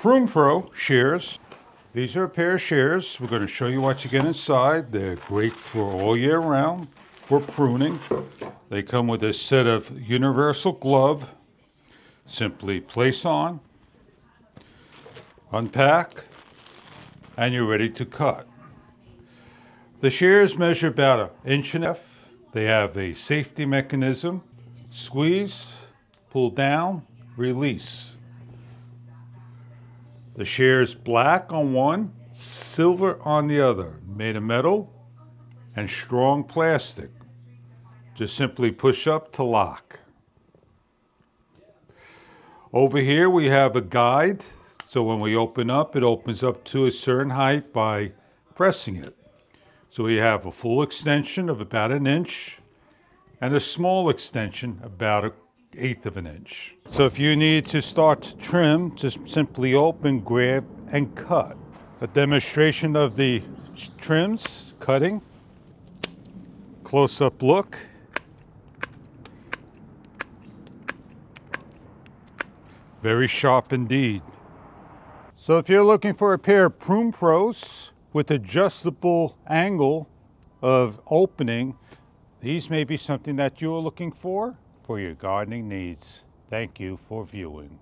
PrunePro shears. These are a pair of shears. We're going to show you what you get inside. They're great for all year round for pruning. They come with a set of universal glove. Simply place on, unpack, and you're ready to cut. The shears measure about 1.5 inches. They have a safety mechanism. Squeeze, pull down, release. The shear is black on one, silver on the other, made of metal and strong plastic. Just simply push up to lock. Over here we have a guide, so when we open up, it opens up to a certain height by pressing it. So we have a full extension of about 1 inch and a small extension about 1/8 of an inch. So if you need to start to trim, just simply open, grab, and cut. A demonstration of the trims, cutting, close-up look. Very sharp indeed. So if you're looking for a pair of PrunePros with adjustable angle of opening, these may be something that you're looking for your gardening needs. Thank you for viewing.